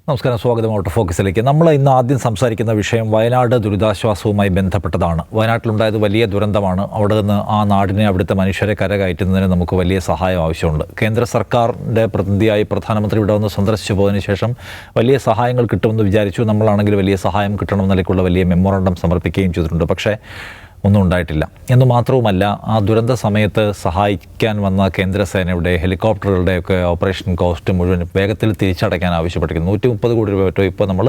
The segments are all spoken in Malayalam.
നമസ്കാരം, സ്വാഗതം ഔട്ട് ഫോക്കസിലേക്ക്. നമ്മൾ ഇന്ന് ആദ്യം സംസാരിക്കുന്ന വിഷയം വയനാട് ദുരിതാശ്വാസവുമായി ബന്ധപ്പെട്ടതാണ്. വയനാട്ടിലുണ്ടായത് വലിയ ദുരന്തമാണ്. അവിടെ നിന്ന് ആ നാടിനെ, അവിടുത്തെ മനുഷ്യരെ കരകയറ്റുന്നതിന് നമുക്ക് വലിയ സഹായം ആവശ്യമുണ്ട്. കേന്ദ്ര സർക്കാരിൻ്റെ പ്രതിനിധിയായി പ്രധാനമന്ത്രി ഇവിടെ വന്ന് സന്ദർശിച്ചു പോയതിനു ശേഷം വലിയ സഹായങ്ങൾ കിട്ടുമെന്ന് വിചാരിച്ചു. നമ്മളാണെങ്കിൽ വലിയ സഹായം കിട്ടണമെന്നിലേക്കുള്ള വലിയ മെമ്മോറണ്ടം സമർപ്പിക്കുകയും ചെയ്തിട്ടുണ്ട്. പക്ഷേ ഒന്നും ഉണ്ടായിട്ടില്ല. എന്ന് മാത്രവുമല്ല, ആ ദുരന്ത സമയത്ത് സഹായിക്കാൻ വന്ന കേന്ദ്രസേനയുടെ ഹെലികോപ്റ്ററുകളുടെയൊക്കെ ഓപ്പറേഷൻ കോസ്റ്റ് മുഴുവൻ വേഗത്തിൽ തിരിച്ചടയ്ക്കാൻ ആവശ്യപ്പെട്ടിരിക്കുന്നു. 130 കോടി രൂപ പറ്റും ഇപ്പോൾ നമ്മൾ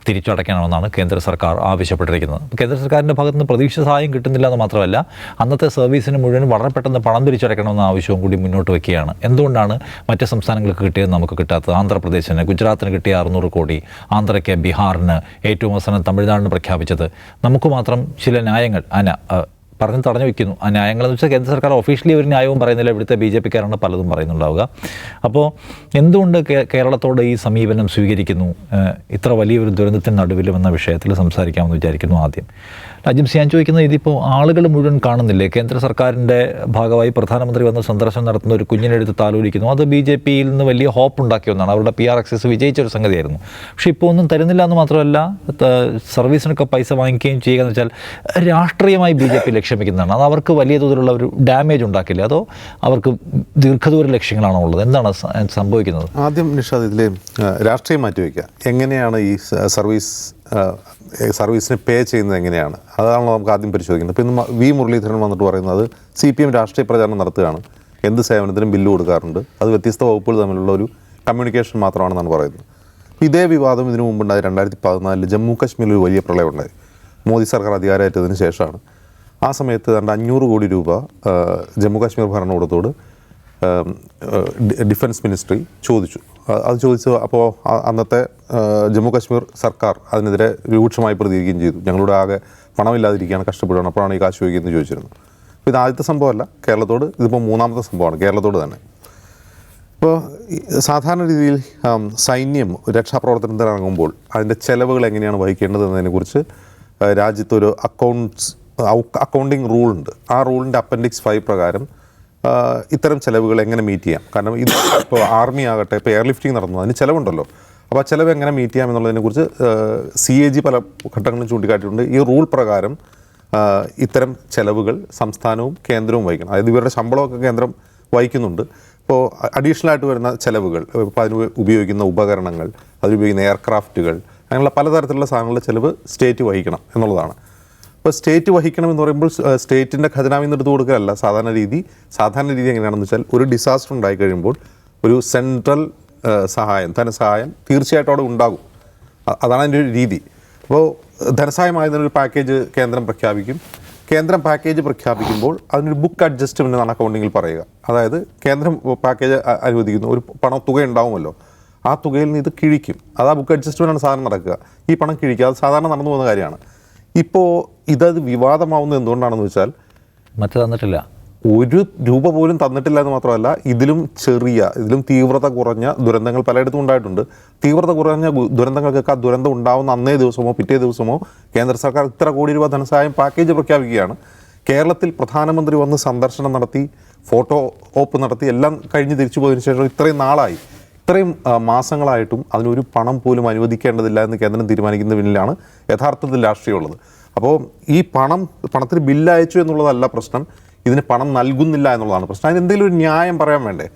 തിരിച്ചടയ്ക്കണമെന്നാണ് കേന്ദ്ര സർക്കാർ ആവശ്യപ്പെട്ടിരിക്കുന്നത്. കേന്ദ്ര സർക്കാരിൻ്റെ ഭാഗത്ത് നിന്ന് പ്രതീക്ഷിച്ച സഹായം കിട്ടുന്നില്ല എന്ന് മാത്രമല്ല, അന്നത്തെ സർവീസിന് മുഴുവൻ വളരെ പെട്ടെന്ന് പണം തിരിച്ചടയ്ക്കണമെന്ന ആവശ്യവും കൂടി മുന്നോട്ട് വയ്ക്കുകയാണ്. എന്തുകൊണ്ടാണ് മറ്റ് സംസ്ഥാനങ്ങൾക്ക് കിട്ടിയത് നമുക്ക് കിട്ടാത്തത്? ആന്ധ്രാപ്രദേശിന്, ഗുജറാത്തിന് കിട്ടിയ 600 കോടി, ആന്ധ്രയ്ക്ക്, ബീഹാറിന്, ഏറ്റവും അവസാനം തമിഴ്നാടിന് പ്രഖ്യാപിച്ചത്. നമുക്ക് മാത്രം ചില ന്യായങ്ങൾ പറഞ്ഞ് തടഞ്ഞു വയ്ക്കുന്നു. ആ ന്യായങ്ങളെന്ന് വെച്ചാൽ കേന്ദ്ര സർക്കാർ ഒഫീഷ്യലി ഒരു ന്യായവും പറയുന്നില്ല. ഇവിടുത്തെ BJP-ക്കാരാണ് പലതും പറയുന്നുണ്ടാവുക. അപ്പോൾ എന്തുകൊണ്ട് കേരളത്തോട് ഈ സമീപനം സ്വീകരിക്കുന്നു? ഇത്ര വലിയൊരു ദുരന്തത്തിന് നടുവിലും എന്ന വിഷയത്തിൽ സംസാരിക്കാമെന്ന് വിചാരിക്കുന്നു. ആദ്യം രാജ്യം ഞാൻ ചോദിക്കുന്നത്, ഇതിപ്പോൾ ആളുകൾ മുഴുവൻ കാണുന്നില്ലേ? കേന്ദ്ര സർക്കാരിൻ്റെ ഭാഗമായി പ്രധാനമന്ത്രി വന്ന് സന്ദർശനം നടത്തുന്ന ഒരു കുഞ്ഞിനെടുത്ത് താലോലിക്കുന്നു. അത് BJP-യിൽ നിന്ന് വലിയ ഹോപ്പ് ഉണ്ടാക്കിയ ഒന്നാണ്. അവരുടെ PR എക്സസ് വിജയിച്ചൊരു സംഗതിയായിരുന്നു. പക്ഷേ ഇപ്പോൾ ഒന്നും തരുന്നില്ല എന്ന് മാത്രമല്ല, സർവീസിനൊക്കെ പൈസ വാങ്ങിക്കുകയും ചെയ്യുക എന്ന് വെച്ചാൽ രാഷ്ട്രീയമായി BJP ലക്ഷ്യമിക്കുന്നതാണ്. അത് അവർക്ക് വലിയ തോതിലുള്ള ഒരു ഡാമേജ് ഉണ്ടാക്കില്ല, അതോ അവർക്ക് ദീർഘദൂര ലക്ഷ്യങ്ങളാണോ ഉള്ളത്? എന്താണ് സംഭവിക്കുന്നത്? ആദ്യം നിഷാദ്, ഇതിൽ രാഷ്ട്രീയം മാറ്റിവെക്കുക. എങ്ങനെയാണ് ഈ സർവീസിന് പേ ചെയ്യുന്നത് എങ്ങനെയാണ്? അതാണ് നമുക്ക് ആദ്യം പരിശോധിക്കുന്നത്. ഇപ്പോൾ ഇന്ന് V. മുരളീധരൻ വന്നിട്ട് പറയുന്നത് CPM രാഷ്ട്രീയ പ്രചാരണം നടത്തുകയാണ്, എന്ത് സേവനത്തിനും ബില്ല് കൊടുക്കാറുണ്ട്, അത് വ്യത്യസ്ത വകുപ്പുകൾ തമ്മിലുള്ള ഒരു കമ്മ്യൂണിക്കേഷൻ മാത്രമാണെന്നാണ് പറയുന്നത്. ഇതേ വിവാദം ഇതിനു മുമ്പുണ്ടായി 2014 ജമ്മു കാശ്മീരിൽ ഒരു വലിയ പ്രളയം ഉണ്ടായി. മോദി സർക്കാർ അധികാരമേറ്റതിന് ശേഷമാണ്. ആ സമയത്ത് 500 കോടി രൂപ ജമ്മു കാശ്മീർ ഭരണകൂടത്തോട് ഡിഫൻസ് മിനിസ്ട്രി ചോദിച്ചു. അത് അപ്പോൾ അന്നത്തെ ജമ്മു കാശ്മീർ സർക്കാർ അതിനെതിരെ രൂക്ഷമായി പ്രതികരിക്കുകയും ചെയ്തു. ഞങ്ങളുടെ ആകെ പണമില്ലാതിരിക്കുകയാണ്, കഷ്ടപ്പെടുകയാണ്, അപ്പോഴാണ് ഈ കാശ് ചോദിക്കുന്നത് ചോദിച്ചിരുന്നു. അപ്പോൾ ഇത് ആദ്യത്തെ സംഭവമല്ല കേരളത്തോട്, ഇതിപ്പോൾ മൂന്നാമത്തെ സംഭവമാണ് കേരളത്തോട് തന്നെ. ഇപ്പോൾ സാധാരണ രീതിയിൽ സൈന്യം രക്ഷാപ്രവർത്തനത്തിന് ഇറങ്ങുമ്പോൾ അതിൻ്റെ ചെലവുകൾ എങ്ങനെയാണ് വഹിക്കേണ്ടത് എന്നതിനെക്കുറിച്ച് രാജ്യത്തൊരു അക്കൗണ്ടിങ് റൂളുണ്ട്. ആ റൂളിൻ്റെ Appendix 5 പ്രകാരം ഇത്തരം ചിലവുകൾ എങ്ങനെ മീറ്റ് ചെയ്യാം. കാരണം ഇത് ഇപ്പോൾ ആർമി ആകട്ടെ, ഇപ്പോൾ എയർലിഫ്റ്റിംഗ് നടന്നു, അതിന് ചിലവുണ്ടല്ലോ. അപ്പോൾ ആ ചിലവ് എങ്ങനെ മീറ്റ് ചെയ്യാം എന്നുള്ളതിനെക്കുറിച്ച് CAG പല ഘട്ടങ്ങളും ചൂണ്ടിക്കാട്ടിയിട്ടുണ്ട്. ഈ റൂൾ പ്രകാരം ഇത്തരം ചിലവുകൾ സംസ്ഥാനവും കേന്ദ്രവും വഹിക്കണം. അതായത് ഇവരുടെ ശമ്പളമൊക്കെ കേന്ദ്രം വഹിക്കുന്നുണ്ട്. ഇപ്പോൾ അഡീഷണലായിട്ട് വരുന്ന ചിലവുകൾ, ഇപ്പോൾ അതിന് ഉപയോഗിക്കുന്ന ഉപകരണങ്ങൾ, അതിലുപയോഗിക്കുന്ന എയർക്രാഫ്റ്റുകൾ, അങ്ങനെയുള്ള പലതരത്തിലുള്ള സാധനങ്ങളുടെ ചിലവ് സ്റ്റേറ്റ് വഹിക്കണം എന്നുള്ളതാണ്. ഇപ്പോൾ സ്റ്റേറ്റ് വഹിക്കണം എന്ന് പറയുമ്പോൾ സ്റ്റേറ്റിൻ്റെ ഖജനാവിൽ നിന്ന് എടുത്ത് കൊടുക്കുകയല്ല സാധാരണ രീതി എങ്ങനെയാണെന്ന് വെച്ചാൽ, ഒരു ഡിസാസ്റ്റർ ഉണ്ടായി കഴിയുമ്പോൾ ഒരു സെൻട്രൽ ധനസഹായം തീർച്ചയായിട്ടും അവിടെ ഉണ്ടാകും. അതാണ് അതിൻ്റെ ഒരു രീതി. അപ്പോൾ ധനസഹായമായതിനൊരു പാക്കേജ് കേന്ദ്രം പ്രഖ്യാപിക്കും. കേന്ദ്രം പാക്കേജ് പ്രഖ്യാപിക്കുമ്പോൾ അതിനൊരു ബുക്ക് അഡ്ജസ്റ്റ്മെൻ്റ് എന്നാണ് അക്കൗണ്ടിങ്ങിൽ പറയുക. അതായത് കേന്ദ്രം പാക്കേജ് അനുവദിക്കുന്നു, ഒരു തുക ഉണ്ടാവുമല്ലോ, ആ തുകയിൽ നിന്ന് ഇത് കിഴിക്കും. അത് ആ ബുക്ക് അഡ്ജസ്റ്റ്മെൻ്റാണ് സാധാരണ നടക്കുക. ഈ പണം കിഴിക്കുക, അത് സാധാരണ നടന്നു പോകുന്ന കാര്യമാണ്. ഇപ്പോൾ ഇതത് വിവാദമാവുന്നത് എന്തുകൊണ്ടാണെന്ന് വെച്ചാൽ, മറ്റു തന്നിട്ടില്ല, 1 രൂപ പോലും തന്നിട്ടില്ല എന്ന് മാത്രമല്ല, ഇതിലും തീവ്രത കുറഞ്ഞ ദുരന്തങ്ങൾ പലയിടത്തും ഉണ്ടായിട്ടുണ്ട്. തീവ്രത കുറഞ്ഞ ദുരന്തങ്ങൾക്കൊക്കെ ആ ദുരന്തം ഉണ്ടാവുന്ന അന്നേ ദിവസമോ പിറ്റേ ദിവസമോ കേന്ദ്ര സർക്കാർ ഇത്ര കോടി രൂപ ധനസഹായം പാക്കേജ് പ്രഖ്യാപിക്കുകയാണ്. കേരളത്തിൽ പ്രധാനമന്ത്രി വന്ന് സന്ദർശനം നടത്തി, ഫോട്ടോ ഓപ്പ് നടത്തി, എല്ലാം കഴിഞ്ഞ് തിരിച്ചു പോയതിനു ശേഷം ഇത്രയും മാസങ്ങളായിട്ടും അതിനൊരു പണം പോലും അനുവദിക്കേണ്ടതില്ല എന്ന് കേന്ദ്രം തീരുമാനിക്കുന്ന പിന്നിലാണ് യഥാർത്ഥത്തിൽ രാഷ്ട്രീയമുള്ളത്. അപ്പോൾ ഈ പണത്തിന് ബില്ല് അയച്ചു എന്നുള്ളതല്ല പ്രശ്നം, ഇതിന് പണം നൽകുന്നില്ല എന്നുള്ളതാണ് പ്രശ്നം. അതിന് എന്തെങ്കിലും ഒരു ന്യായം പറയാൻ വേണ്ടേ?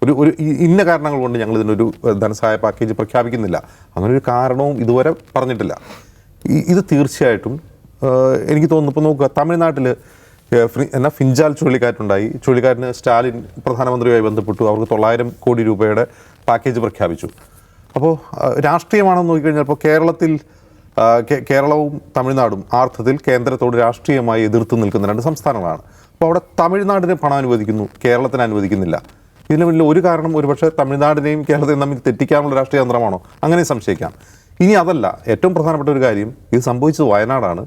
ഒരു ഇന്ന കാരണങ്ങൾ കൊണ്ട് ഞങ്ങൾ ഇതിനൊരു ധനസഹായ പാക്കേജ് പ്രഖ്യാപിക്കുന്നില്ല, അങ്ങനൊരു കാരണവും ഇതുവരെ പറഞ്ഞിട്ടില്ല. ഇത് തീർച്ചയായിട്ടും എനിക്ക് തോന്നുന്നു, ഇപ്പോൾ നോക്കുക, തമിഴ്നാട്ടിൽ ഫിഞ്ചാൽ ചുഴലിക്കാറ്റുണ്ടായി. ചുഴലിക്കാറ്റിന് സ്റ്റാലിൻ പ്രധാനമന്ത്രിയുമായി ബന്ധപ്പെട്ടു, അവർക്ക് 900 കോടി രൂപയുടെ പാക്കേജ് പ്രഖ്യാപിച്ചു. അപ്പോൾ രാഷ്ട്രീയമാണെന്ന് നോക്കിക്കഴിഞ്ഞാൽ, ഇപ്പോൾ കേരളവും തമിഴ്നാടും അർത്ഥത്തിൽ കേന്ദ്രത്തോട് രാഷ്ട്രീയമായി എതിർത്ത് നിൽക്കുന്ന 2 സംസ്ഥാനങ്ങളാണ്. അപ്പോൾ അവിടെ തമിഴ്നാടിന് പണം അനുവദിക്കുന്നു, കേരളത്തിന് അനുവദിക്കുന്നില്ല. ഇതിന് വലിയ ഒരു കാരണം ഒരുപക്ഷെ തമിഴ്നാടിനെയും കേരളത്തെയും തമ്മിൽ തെറ്റിക്കാനുള്ള രാഷ്ട്രീയ തന്ത്രമാണോ? അങ്ങനെ സംശയിക്കാം. ഇനി അതല്ല, ഏറ്റവും പ്രധാനപ്പെട്ട ഒരു കാര്യം, ഇത് സംഭവിച്ചത് വയനാടാണ്.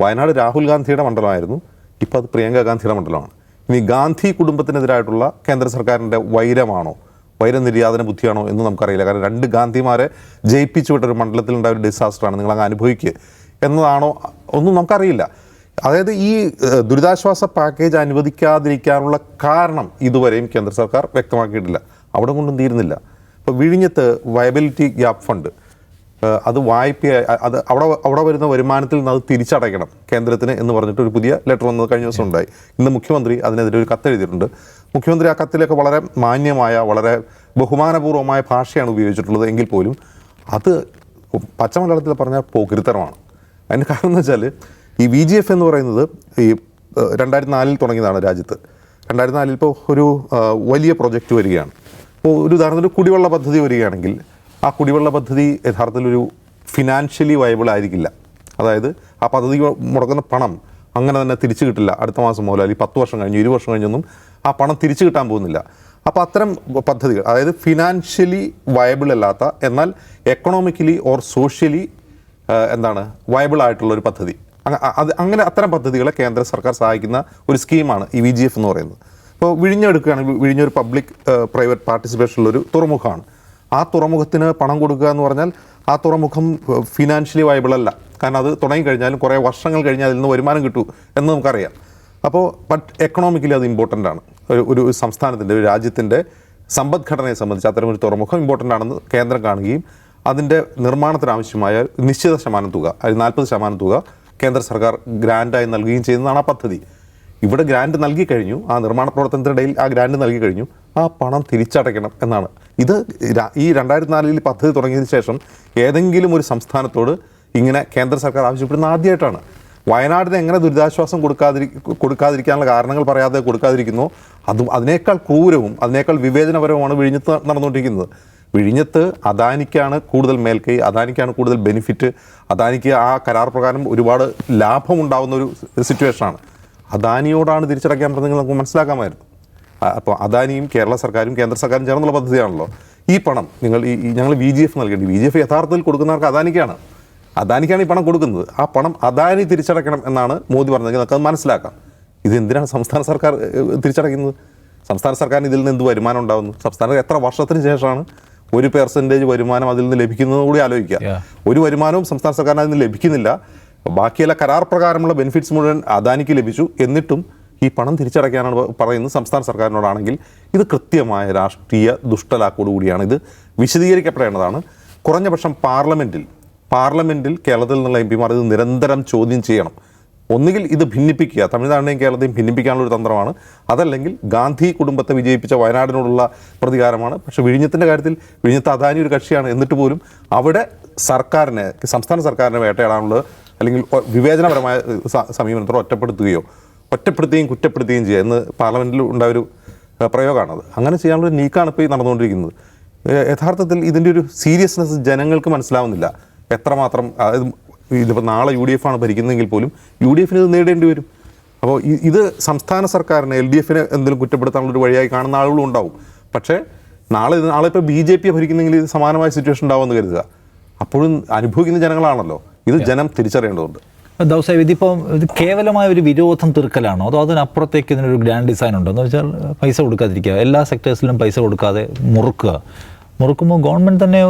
വയനാട് രാഹുൽ ഗാന്ധിയുടെ മണ്ഡലമായിരുന്നു, ഇപ്പോൾ അത് പ്രിയങ്ക ഗാന്ധിയുടെ മണ്ഡലമാണ്. ഇനി ഗാന്ധി കുടുംബത്തിനെതിരായിട്ടുള്ള കേന്ദ്ര സർക്കാരിൻ്റെ വൈരനിര്യാതന ബുദ്ധിയാണോ എന്ന് നമുക്കറിയില്ല. കാരണം 2 ഗാന്ധിമാരെ ജയിപ്പിച്ചു വിട്ടൊരു മണ്ഡലത്തിലുണ്ടായ ഒരു ഡിസാസ്റ്ററാണ്, നിങ്ങളങ്ങ് അനുഭവിക്കുക എന്നതാണോ ഒന്നും നമുക്കറിയില്ല. അതായത് ഈ ദുരിതാശ്വാസ പാക്കേജ് അനുവദിക്കാതിരിക്കാനുള്ള കാരണം ഇതുവരെയും കേന്ദ്ര സർക്കാർ വ്യക്തമാക്കിയിട്ടില്ല. അവിടെ കൊണ്ടും തീരുന്നില്ല. ഇപ്പോൾ വിഴിഞ്ഞത്ത് വയബിലിറ്റി ഗ്യാപ്പ് ഫണ്ട് അത് വായ്പയായി അത് അവിടെ വരുന്ന വരുമാനത്തിൽ നിന്ന് അത് തിരിച്ചടയ്ക്കണം കേന്ദ്രത്തിന് എന്ന് പറഞ്ഞിട്ട് ഒരു പുതിയ ലെറ്റർ വന്നത് കഴിഞ്ഞ ദിവസം ഉണ്ടായി. ഇന്ന് മുഖ്യമന്ത്രി അതിനെതിരെ ഒരു കത്തെഴുതിയിട്ടുണ്ട്. മുഖ്യമന്ത്രി ആ കത്തിലൊക്കെ വളരെ മാന്യമായ വളരെ ബഹുമാനപൂർവ്വമായ ഭാഷയാണ് ഉപയോഗിച്ചിട്ടുള്ളത്. എങ്കിൽ പോലും അത് പച്ചമലയാളത്തിൽ പറഞ്ഞാൽ പോക്കിരിത്തരമാണ്. അതിൻ്റെ കാരണം എന്ന് വെച്ചാൽ ഈ VGF എന്ന് പറയുന്നത് ഈ 2004 തുടങ്ങിയതാണ് രാജ്യത്ത്. 2004 ഇപ്പോൾ ഒരു വലിയ പ്രൊജക്റ്റ് വരികയാണ്. ഇപ്പോൾ ഒരു ഉദാഹരണത്തിന് കുടിവെള്ള പദ്ധതി വരികയാണെങ്കിൽ ആ കുടിവെള്ള പദ്ധതി യഥാർത്ഥത്തിലൊരു ഫിനാൻഷ്യലി വയബിൾ ആയിരിക്കില്ല. അതായത് ആ പദ്ധതി മുടക്കുന്ന പണം അങ്ങനെ തന്നെ തിരിച്ചു കിട്ടില്ല. അടുത്ത മാസം മുതൽ അല്ലെങ്കിൽ 10 വർഷം കഴിഞ്ഞ് 20 വർഷം കഴിഞ്ഞൊന്നും ആ പണം തിരിച്ചു കിട്ടാൻ പോകുന്നില്ല. അപ്പോൾ അത്തരം പദ്ധതികൾ, അതായത് ഫിനാൻഷ്യലി വയബിൾ അല്ലാത്ത എന്നാൽ എക്കണോമിക്കലി ഓർ സോഷ്യലി വയബിൾ ആയിട്ടുള്ള ഒരു പദ്ധതി, അങ്ങനെ അത്തരം പദ്ധതികളെ കേന്ദ്ര സർക്കാർ സഹായിക്കുന്ന ഒരു സ്കീമാണ് ഈ VGF എന്ന് പറയുന്നത്. ഇപ്പോൾ വിഴിഞ്ഞെടുക്കുകയാണെങ്കിൽ വിഴിഞ്ഞൊരു പബ്ലിക് പ്രൈവറ്റ് പാർട്ടിസിപ്പേഷനുള്ളൊരു തുറമുഖമാണ്. ആ തുറമുഖത്തിന് പണം കൊടുക്കുക എന്ന് പറഞ്ഞാൽ ആ തുറമുഖം ഫിനാൻഷ്യലി വയബിൾ അല്ല. കാരണം അത് തുടങ്ങിക്കഴിഞ്ഞാലും കുറേ വർഷങ്ങൾ കഴിഞ്ഞാൽ അതിൽ നിന്ന് വരുമാനം കിട്ടൂ എന്ന് നമുക്കറിയാം. അപ്പോൾ എക്കണോമിക്കലി അത് ഇമ്പോർട്ടൻ്റ് ആണ്. ഒരു സംസ്ഥാനത്തിൻ്റെ ഒരു രാജ്യത്തിൻ്റെ സമ്പദ്ഘടനയെ സംബന്ധിച്ച് അത്തരമൊരു തുറമുഖം ഇമ്പോർട്ടൻ്റ് ആണെന്ന് കേന്ദ്രം കാണുകയും അതിൻ്റെ നിർമ്മാണത്തിനാവശ്യമായ നിശ്ചിത ശതമാനം തുക, അതായത് 40% തുക കേന്ദ്ര സർക്കാർ ഗ്രാൻഡായി നൽകുകയും ചെയ്യുന്നതാണ് ആ പദ്ധതി. ഇവിടെ ഗ്രാൻഡ് നൽകി കഴിഞ്ഞു, ആ നിർമ്മാണ പ്രവർത്തനത്തിനിടയിൽ ആ ഗ്രാൻഡ് നൽകി കഴിഞ്ഞു, ആ പണം തിരിച്ചടയ്ക്കണം എന്നാണ്. ഇത് ഈ 2004 പദ്ധതി തുടങ്ങിയതിന് ശേഷം ഏതെങ്കിലും ഒരു സംസ്ഥാനത്തോട് ഇങ്ങനെ കേന്ദ്ര സർക്കാർ ആവശ്യപ്പെടുന്ന ആദ്യമായിട്ടാണ്. വയനാടിന് എങ്ങനെ ദുരിതാശ്വാസം കൊടുക്കാതിരിക്കാനുള്ള കാരണങ്ങൾ പറയാതെ കൊടുക്കാതിരിക്കുന്നോ അതിനേക്കാൾ ക്രൂരവും അതിനേക്കാൾ വിവേചനപരവുമാണ് വിഴിഞ്ഞത്ത് നടന്നുകൊണ്ടിരിക്കുന്നത്. വിഴിഞ്ഞത്ത് അദാനിക്കാണ് കൂടുതൽ മേൽക്കൈ, അദാനിക്കാണ് കൂടുതൽ ബെനിഫിറ്റ്, അദാനിക്ക് ആ കരാർ പ്രകാരം ഒരുപാട് ലാഭമുണ്ടാകുന്ന ഒരു സിറ്റുവേഷനാണ്. അദാനിയോടാണ് തിരിച്ചടയ്ക്കാൻ പറഞ്ഞെങ്കിൽ നമുക്ക് മനസ്സിലാക്കാമായിരുന്നു. അപ്പോൾ അദാനിയും കേരള സർക്കാരും കേന്ദ്ര സർക്കാരും ചേർന്നുള്ള പദ്ധതിയാണല്ലോ. ഈ പണം ഞങ്ങൾ VGF നൽകേണ്ടി, VGF യഥാർത്ഥത്തിൽ കൊടുക്കുന്നവർക്ക് അദാനിക്കാണ് ഈ പണം കൊടുക്കുന്നത്. ആ പണം അദാനി തിരിച്ചടയ്ക്കണം എന്നാണ് മോദി പറഞ്ഞതെങ്കിൽ നമുക്കത് മനസ്സിലാക്കാം. ഇതെന്തിനാണ് സംസ്ഥാന സർക്കാർ തിരിച്ചടയ്ക്കുന്നത്? സംസ്ഥാന സർക്കാരിന് ഇതിൽ നിന്ന് എന്ത് വരുമാനം ഉണ്ടാകുന്നു? സംസ്ഥാനത്ത് എത്ര വർഷത്തിന് ശേഷമാണ് 1% വരുമാനം അതിൽ നിന്ന് ലഭിക്കുന്നത് കൂടി ആലോചിക്കുക. ഒരു വരുമാനവും സംസ്ഥാന സർക്കാരിന് അതിൽ നിന്ന് ലഭിക്കുന്നില്ല. ബാക്കിയുള്ള കരാർ പ്രകാരമുള്ള ബെനിഫിറ്റ്സ് മുഴുവൻ അദാനിക്ക് ലഭിച്ചു. എന്നിട്ടും ഈ പണം തിരിച്ചടയ്ക്കാനാണ് പറയുന്നത് സംസ്ഥാന സർക്കാരിനോടാണെങ്കിൽ ഇത് കൃത്യമായ രാഷ്ട്രീയ ദുഷ്ടലാക്കോടുകൂടിയാണ്. ഇത് വിശദീകരിക്കപ്പെടേണ്ടതാണ്. കുറഞ്ഞ പക്ഷം പാർലമെൻറ്റിൽ കേരളത്തിൽ നിന്നുള്ള MP മാർ ഇത് നിരന്തരം ചോദ്യം ചെയ്യണം. ഒന്നുകിൽ ഇത് ഭിന്നിപ്പിക്കുക, തമിഴ്നാടിനെയും കേരളത്തെയും ഭിന്നിപ്പിക്കാനുള്ള ഒരു തന്ത്രമാണ്, അതല്ലെങ്കിൽ ഗാന്ധി കുടുംബത്തെ വിജയിപ്പിച്ച വയനാടിനോടുള്ള പ്രതികാരമാണ്. പക്ഷേ വിഴിഞ്ഞത്തിൻ്റെ കാര്യത്തിൽ വിഴിഞ്ഞത്ത് അദാനി ഒരു കക്ഷിയാണ്. എന്നിട്ട് പോലും അവിടെ സംസ്ഥാന സർക്കാരിനെ വേട്ടയാടാനുള്ള അല്ലെങ്കിൽ വിവേചനപരമായ സമീപനത്തോടെ ഒറ്റപ്പെടുത്തുകയും കുറ്റപ്പെടുത്തുകയും ചെയ്യുക എന്ന് പാർലമെൻറ്റിൽ ഉണ്ടായൊരു പ്രയോഗമാണത്. അങ്ങനെ ചെയ്യാനുള്ളൊരു നീക്കമാണ് ഇപ്പോൾ ഈ നടന്നുകൊണ്ടിരിക്കുന്നത്. യഥാർത്ഥത്തിൽ ഇതിൻ്റെ ഒരു സീരിയസ്നെസ് ജനങ്ങൾക്ക് മനസ്സിലാവുന്നില്ല. എത്രമാത്രം ഇതിപ്പോൾ നാളെ UDF ആണ് ഭരിക്കുന്നതെങ്കിൽ പോലും UDFന് ഇത് നേടേണ്ടി വരും. അപ്പോൾ ഇത് സംസ്ഥാന സർക്കാരിനെ LDFനെ എന്തെങ്കിലും കുറ്റപ്പെടുത്താനുള്ളൊരു വഴിയായി കാണുന്ന ആളുകളും ഉണ്ടാവും. പക്ഷേ നാളെ ഇപ്പോൾ BJP ഭരിക്കുന്നെങ്കിൽ ഇത് സമാനമായ സിറ്റുവേഷൻ ഉണ്ടാവുമെന്ന് കരുതുക. അപ്പോഴും അനുഭവിക്കുന്ന ജനങ്ങളാണല്ലോ. ഇത് ജനം തിരിച്ചറിയേണ്ടതുണ്ട്. ദൗസാഹിബ്, ഇതിപ്പം ഇത് കേവലമായ ഒരു വിരോധം തീർക്കലാണോ, അതോ അതിനപ്പുറത്തേക്ക് ഇതിനൊരു ഗ്രാൻഡ് ഡിസൈൻ ഉണ്ടോ? എന്ന് വെച്ചാൽ പൈസ കൊടുക്കാതിരിക്കുക, എല്ലാ സെക്ടേഴ്സിലും പൈസ കൊടുക്കാതെ മുറുക്കുമ്പോൾ ഗവൺമെൻറ് തന്നെ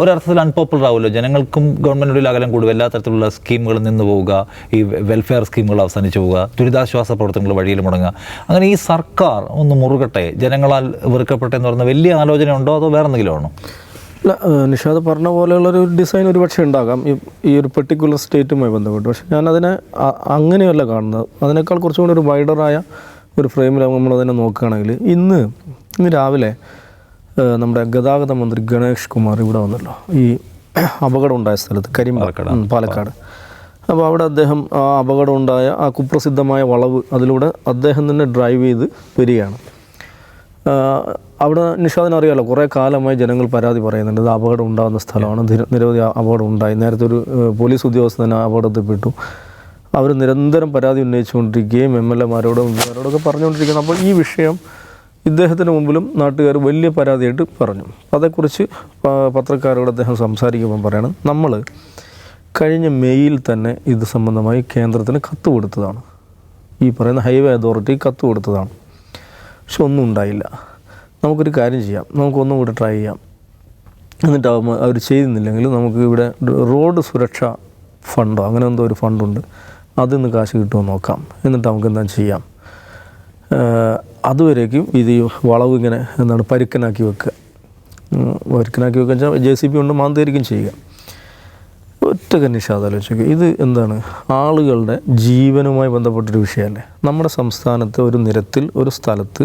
ഒരർത്ഥത്തിൽ അൺപോപ്പുലർ ആവുമല്ലോ. ജനങ്ങൾക്കും ഗവൺമെൻറ്റിനോട് അകലം കൂടുക, എല്ലാ തരത്തിലുള്ള സ്കീമുകളിൽ നിന്ന് പോവുക, ഈ വെൽഫെയർ സ്കീമുകൾ അവസാനിച്ചു പോവുക, ദുരിതാശ്വാസ പ്രവർത്തനങ്ങൾ വഴിയിൽ മുടങ്ങുക. അങ്ങനെ ഈ സർക്കാർ ഒന്ന് മുറുകട്ടെ, ജനങ്ങളാൽ വെറുക്കപ്പെട്ടെ എന്ന് പറയുന്ന വലിയ ആലോചന ഉണ്ടോ, അതോ വേറെ എന്തെങ്കിലും ആണോ? അല്ല, നിഷാദ് പറഞ്ഞ പോലെയുള്ളൊരു ഡിസൈൻ ഒരുപക്ഷെ ഉണ്ടാകാം ഈ ഒരു പെർട്ടിക്കുലർ സ്റ്റേറ്റുമായി ബന്ധപ്പെട്ട്. പക്ഷേ ഞാനതിനെ അങ്ങനെയല്ല കാണുന്നത്. അതിനേക്കാൾ കുറച്ചും കൂടി ഒരു വൈഡറായ ഒരു ഫ്രെയിമിൽ നമ്മളതിനെ നോക്കുകയാണെങ്കിൽ ഇന്ന് രാവിലെ നമ്മുടെ ഗതാഗത മന്ത്രി ഗണേഷ് കുമാർ ഇവിടെ വന്നല്ലോ, ഈ അപകടം ഉണ്ടായ സ്ഥലത്ത് പാലക്കാട്. അപ്പോൾ അവിടെ അദ്ദേഹം ആ അപകടം ഉണ്ടായ ആ കുപ്രസിദ്ധമായ വളവ് അതിലൂടെ അദ്ദേഹം തന്നെ ഡ്രൈവ് ചെയ്ത് വരികയാണ്. അവിടെ നിഷാദിനറിയാമല്ലോ, കുറേ കാലമായി ജനങ്ങൾ പരാതി പറയുന്നുണ്ട്, ഇത് അപകടം ഉണ്ടാകുന്ന സ്ഥലമാണ്, നിരവധി അപകടം ഉണ്ടായി. നേരത്തെ ഒരു പോലീസ് ഉദ്യോഗസ്ഥൻ അപകടത്തിൽപ്പെട്ടു. അവർ നിരന്തരം പരാതി ഉന്നയിച്ചുകൊണ്ടിരിക്കുകയും MLA മാരോടൊക്കെ പറഞ്ഞുകൊണ്ടിരിക്കുന്നത്. അപ്പോൾ ഈ വിഷയം ഇദ്ദേഹത്തിന് മുമ്പിലും നാട്ടുകാർ വലിയ പരാതിയായിട്ട് പറഞ്ഞു. അതേക്കുറിച്ച് പത്രക്കാരോട് അദ്ദേഹം സംസാരിക്കുമ്പോൾ പറയണം, നമ്മൾ കഴിഞ്ഞ മെയ്യിൽ തന്നെ ഇത് സംബന്ധമായി കേന്ദ്രത്തിന് കത്ത് കൊടുത്തതാണ്, ഈ പറയുന്ന ഹൈവേ അതോറിറ്റി കത്ത് കൊടുത്തതാണ്. പക്ഷെ ഒന്നും ഉണ്ടായില്ല. നമുക്കൊരു കാര്യം ചെയ്യാം, നമുക്കൊന്നും കൂടെ ട്രൈ ചെയ്യാം. എന്നിട്ട് അവർ ചെയ്യുന്നില്ലെങ്കിൽ നമുക്ക് ഇവിടെ റോഡ് സുരക്ഷാ ഫണ്ടോ അങ്ങനെ എന്തോ ഒരു ഫണ്ടുണ്ട്, അതിൽ നിന്ന് കാശ് കിട്ടുമോ നോക്കാം, എന്നിട്ട് നമുക്ക് എന്താ ചെയ്യാം. അതുവരേക്കും ഇത് വളവ് ഇങ്ങനെ പരുക്കനാക്കി വെക്കുക വെച്ചാൽ JCB കൊണ്ട് മാന്തേരിക്കും ചെയ്യുക. ഒറ്റ നിഷാദ് ആലോചിക്കുക, ഇത് എന്താണ്, ആളുകളുടെ ജീവനുമായി ബന്ധപ്പെട്ടൊരു വിഷയമല്ലേ. നമ്മുടെ സംസ്ഥാനത്തെ ഒരു നിരത്തിൽ ഒരു സ്ഥലത്ത്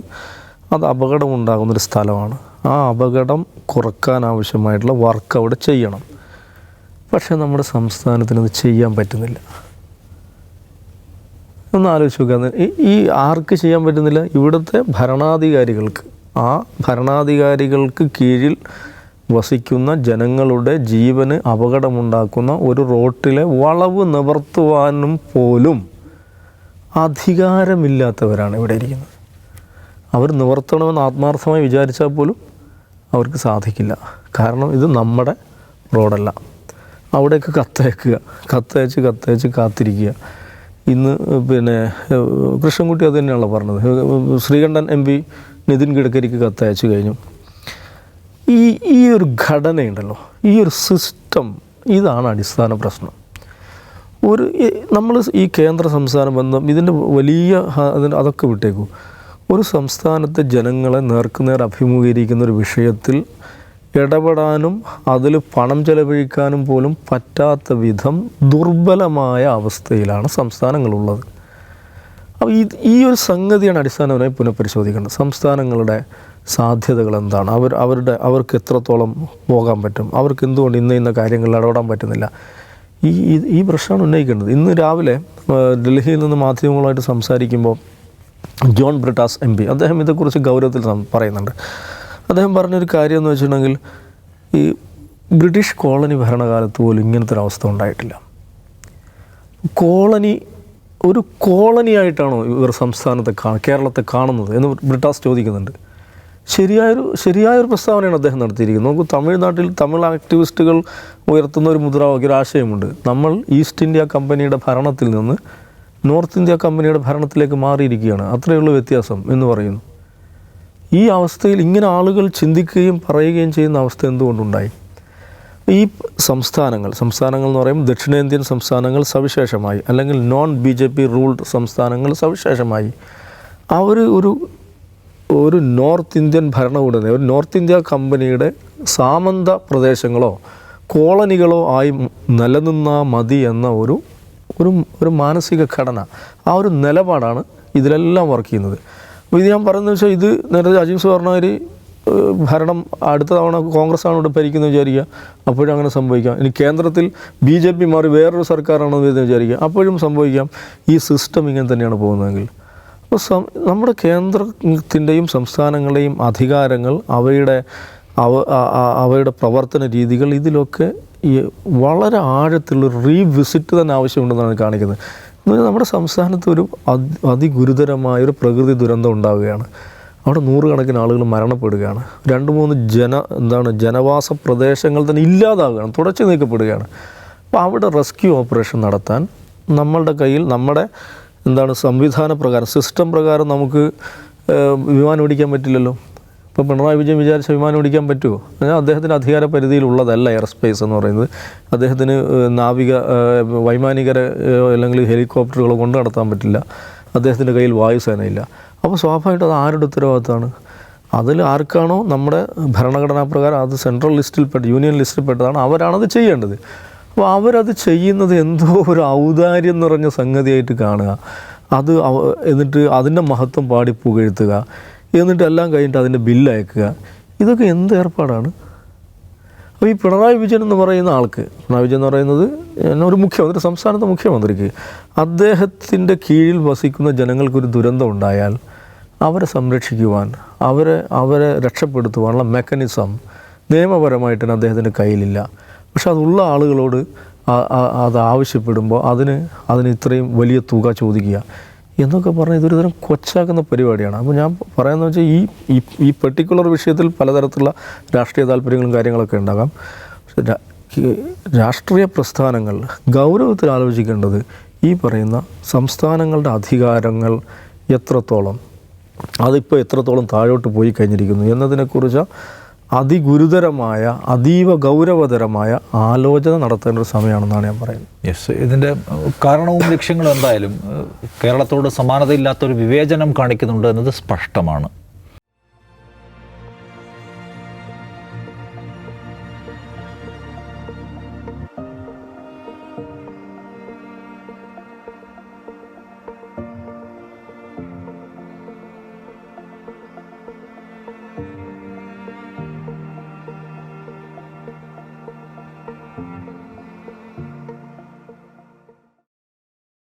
അത് അപകടമുണ്ടാകുന്നൊരു സ്ഥലമാണ്. ആ അപകടം കുറക്കാൻ ആവശ്യമായിട്ടുള്ള വർക്ക് അവിടെ ചെയ്യണം. പക്ഷേ നമ്മുടെ സംസ്ഥാനത്തിന് അത് ചെയ്യാൻ പറ്റുന്നില്ല. ഒന്ന് ആലോചിച്ച് നോക്കുക, ഈ ആർക്ക് ചെയ്യാൻ പറ്റുന്നില്ല? ഇവിടുത്തെ ഭരണാധികാരികൾക്ക്. ആ ഭരണാധികാരികൾക്ക് കീഴിൽ വസിക്കുന്ന ജനങ്ങളുടെ ജീവന് അപകടമുണ്ടാക്കുന്ന ഒരു റോട്ടിലെ വളവ് നിവർത്തുവാനും പോലും അധികാരമില്ലാത്തവരാണ് ഇവിടെ ഇരിക്കുന്നത്. അവർ നിവർത്തണമെന്ന് ആത്മാർത്ഥമായി വിചാരിച്ചാൽ പോലും അവർക്ക് സാധിക്കില്ല. കാരണം ഇത് നമ്മുടെ റോഡല്ല. അവിടെയൊക്കെ കത്തയച്ച് കാത്തിരിക്കുക. ഇന്ന് പിന്നെ കൃഷ്ണൻകുട്ടി അത് തന്നെയാണല്ലോ പറഞ്ഞത്. ശ്രീകണ്ഠൻ MP നിതിൻ ഗഡ്കരിക്ക് കത്തയച്ചു കഴിഞ്ഞു. ഈ ഒരു ഘടനയുണ്ടല്ലോ, ഈ ഒരു സിസ്റ്റം, ഇതാണ് അടിസ്ഥാന പ്രശ്നം. നമ്മൾ ഈ കേന്ദ്ര സംസ്ഥാന ബന്ധം ഇതിൻ്റെ വലിയ അതൊക്കെ വിട്ടേക്കൂ. ഒരു സംസ്ഥാനത്തെ ജനങ്ങളെ നേർക്കുനേർ അഭിമുഖീകരിക്കുന്ന ഒരു വിഷയത്തിൽ ഇടപെടാനും അതിൽ പണം ചെലവഴിക്കാനും പോലും പറ്റാത്ത വിധം ദുർബലമായ അവസ്ഥയിലാണ് സംസ്ഥാനങ്ങളുള്ളത്. അപ്പോൾ ഈ ഒരു സംഗതിയാണ് അടിസ്ഥാനപരമായി പുനഃപരിശോധിക്കേണ്ടത്. സംസ്ഥാനങ്ങളുടെ സാധ്യതകൾ എന്താണ്, അവർക്ക് എത്രത്തോളം പോകാൻ പറ്റും, അവർക്ക് എന്തുകൊണ്ട് ഇന്ന കാര്യങ്ങളിൽ ഇടപെടാൻ പറ്റുന്നില്ല, ഈ പ്രശ്നമാണ് ഉന്നയിക്കേണ്ടത്. ഇന്ന് രാവിലെ ഡൽഹിയിൽ നിന്ന് മാധ്യമങ്ങളുമായിട്ട് സംസാരിക്കുമ്പോൾ ജോൺ ബ്രിട്ടാസ് MP അദ്ദേഹം ഇതേക്കുറിച്ച് ഗൗരവത്തിൽ പറയുന്നുണ്ട്. അദ്ദേഹം പറഞ്ഞൊരു കാര്യം എന്ന് വെച്ചിട്ടുണ്ടെങ്കിൽ, ഈ ബ്രിട്ടീഷ് കോളനി ഭരണകാലത്ത് പോലും ഇങ്ങനത്തെ ഒരു അവസ്ഥ ഉണ്ടായിട്ടില്ല. ഒരു കോളനിയായിട്ടാണോ ഇവർ സംസ്ഥാനത്തെ കേരളത്തെ കാണുന്നത് എന്ന് ബ്രിട്ടാസ് ചോദിക്കുന്നുണ്ട്. ശരിയായൊരു പ്രസ്താവനയാണ് അദ്ദേഹം നടത്തിയിരിക്കുന്നത്. നമുക്ക് തമിഴ്നാട്ടിൽ തമിഴ് ആക്ടിവിസ്റ്റുകൾ ഉയർത്തുന്ന ഒരു മുദ്രാവാക്യം, ഒരു ആശയമുണ്ട്. നമ്മൾ ഈസ്റ്റ് ഇന്ത്യ കമ്പനിയുടെ ഭരണത്തിൽ നിന്ന് നോർത്ത് ഇന്ത്യ കമ്പനിയുടെ ഭരണത്തിലേക്ക് മാറിയിരിക്കുകയാണ്, അത്രയുള്ള വ്യത്യാസം എന്ന് പറയുന്നു. ഈ അവസ്ഥയിൽ ഇങ്ങനെ ആളുകൾ ചിന്തിക്കുകയും പറയുകയും ചെയ്യുന്ന അവസ്ഥ എന്തുകൊണ്ടുണ്ടായി? ഈ സംസ്ഥാനങ്ങൾ എന്ന് പറയുമ്പോൾ ദക്ഷിണേന്ത്യൻ സംസ്ഥാനങ്ങൾ സവിശേഷമായി, അല്ലെങ്കിൽ BJP റൂൾഡ് സംസ്ഥാനങ്ങൾ സവിശേഷമായി, അവർ ഒരു നോർത്ത് ഇന്ത്യൻ ഭരണകൂടത്തെ, ഒരു നോർത്ത് ഇന്ത്യ കമ്പനിയുടെ സാമന്ത പ്രദേശങ്ങളോ കോളനികളോ ആയി നിലനിന്നാൽ മതി എന്ന ഒരു മാനസിക ഘടന, ആ ഒരു നിലപാടാണ് ഇതിലെല്ലാം വർക്ക് ചെയ്യുന്നത്. അപ്പോൾ ഇത് ഞാൻ പറയുന്നത് വെച്ചാൽ, ഇത് നേരത്തെ അജിംസ് പറഞ്ഞവർ ഭരണം അടുത്ത തവണ കോൺഗ്രസ് ആണ് ഇവിടെ ഭരിക്കുന്നത് വിചാരിക്കുക, അപ്പോഴും അങ്ങനെ സംഭവിക്കാം. ഇനി കേന്ദ്രത്തിൽ BJP മാറി വേറൊരു സർക്കാരാണെന്ന് വിചാരിക്കുക, അപ്പോഴും സംഭവിക്കാം. ഈ സിസ്റ്റം ഇങ്ങനെ തന്നെയാണ് പോകുന്നതെങ്കിൽ, അപ്പോൾ നമ്മുടെ കേന്ദ്രത്തിൻ്റെയും സംസ്ഥാനങ്ങളുടെയും അധികാരങ്ങൾ, അവയുടെ പ്രവർത്തന രീതികൾ, ഇതിലൊക്കെ വളരെ ആഴത്തിലുള്ള റീവിസിറ്റ് തന്നെ ആവശ്യമുണ്ടെന്നാണ് കാണിക്കുന്നത്. നമ്മുടെ സംസ്ഥാനത്ത് ഒരു അതിഗുരുതരമായൊരു പ്രകൃതി ദുരന്തം ഉണ്ടാവുകയാണ്. അവിടെ നൂറുകണക്കിന് ആളുകൾ മരണപ്പെടുകയാണ്. 2-3 ജനവാസ പ്രദേശങ്ങൾ തന്നെ ഇല്ലാതാവുകയാണ്, തുടച്ചു നീക്കപ്പെടുകയാണ്. അപ്പോൾ അവിടെ റെസ്ക്യൂ ഓപ്പറേഷൻ നടത്താൻ നമ്മളുടെ കയ്യിൽ, നമ്മുടെ സംവിധാന പ്രകാരം, സിസ്റ്റം പ്രകാരം നമുക്ക് വിമാനം ഓടിക്കാൻ പറ്റില്ലല്ലോ. ഇപ്പോൾ പിണറായി വിജയൻ വിചാരിച്ച വിമാനം ഓടിക്കാൻ പറ്റുമോ? അദ്ദേഹത്തിൻ്റെ അധികാര പരിധിയിലുള്ളതല്ല എയർ സ്പേസ് എന്ന് പറയുന്നത്. അദ്ദേഹത്തിന് വൈമാനികരെ അല്ലെങ്കിൽ ഹെലികോപ്റ്ററുകളോ കൊണ്ട് നടത്താൻ പറ്റില്ല. അദ്ദേഹത്തിൻ്റെ കയ്യിൽ വായുസേനയില്ല. അപ്പോൾ സ്വാഭാവികമായിട്ടും അത് ആരുടെ ഉത്തരവാദിത്തമാണ്? അതിൽ ആർക്കാണോ നമ്മുടെ ഭരണഘടനാ പ്രകാരം അത് സെൻട്രൽ യൂണിയൻ ലിസ്റ്റിൽപ്പെട്ടതാണ്, അവരാണത് ചെയ്യേണ്ടത്. അപ്പോൾ അവരത് ചെയ്യുന്നത് എന്തോ ഒരു ഔദാര്യം നിറഞ്ഞ സംഗതിയായിട്ട് കാണുക, എന്നിട്ട് അതിൻ്റെ മഹത്വം പാടി പുകഴ്ത്തുക, എന്നിട്ട് എല്ലാം കഴിഞ്ഞിട്ട് അതിൻ്റെ ബില്ല് അയക്കുക. ഇതൊക്കെ എന്ത് ഏർപ്പാടാണ്? അപ്പോൾ ഈ പിണറായി വിജയൻ എന്ന് പറയുന്ന ആൾക്ക്, പിണറായി വിജയൻ എന്ന് പറയുന്നത് ഒരു മുഖ്യമന്ത്രി, സംസ്ഥാനത്തെ മുഖ്യമന്ത്രിക്ക്, അദ്ദേഹത്തിൻ്റെ കീഴിൽ വസിക്കുന്ന ജനങ്ങൾക്കൊരു ദുരന്തം ഉണ്ടായാൽ അവരെ സംരക്ഷിക്കുവാൻ, അവരെ രക്ഷപ്പെടുത്തുവാനുള്ള മെക്കാനിസം നിയമപരമായിട്ട് തന്നെ അദ്ദേഹത്തിൻ്റെ കയ്യിലില്ല. പക്ഷെ അതുള്ള ആളുകളോട് അത് ആവശ്യപ്പെടുമ്പോൾ അതിന് ഇത്രയും വലിയ തുക ചോദിക്കുക എന്നൊക്കെ പറഞ്ഞാൽ ഇതൊരു തരം കൊച്ചാക്കുന്ന പരിപാടിയാണ്. അപ്പോൾ ഞാൻ പറയുന്നത് വെച്ചാൽ ഈ പെർട്ടിക്കുലർ വിഷയത്തിൽ പലതരത്തിലുള്ള രാഷ്ട്രീയ താല്പര്യങ്ങളും കാര്യങ്ങളൊക്കെ ഉണ്ടാകാം. പക്ഷെ രാഷ്ട്രീയ പ്രസ്ഥാനങ്ങൾ ഗൗരവത്തിൽ ആലോചിക്കേണ്ടത് ഈ പറയുന്ന സംസ്ഥാനങ്ങളുടെ അധികാരങ്ങൾ അതിപ്പോൾ എത്രത്തോളം താഴോട്ട് പോയി കഴിഞ്ഞിരിക്കുന്നു എന്നതിനെക്കുറിച്ച് അതിഗുരുതരമായ, അതീവ ഗൗരവതരമായ ആലോചന നടത്തേണ്ട ഒരു സമയമാണെന്നാണ് ഞാൻ പറയുന്നത്. യെസ്, ഇതിൻ്റെ കാരണവും ലക്ഷ്യങ്ങളും എന്തായാലും കേരളത്തോട് സമാനതയില്ലാത്തൊരു വിവേചനം കാണിക്കുന്നുണ്ട് എന്നത് സ്പഷ്ടമാണ്.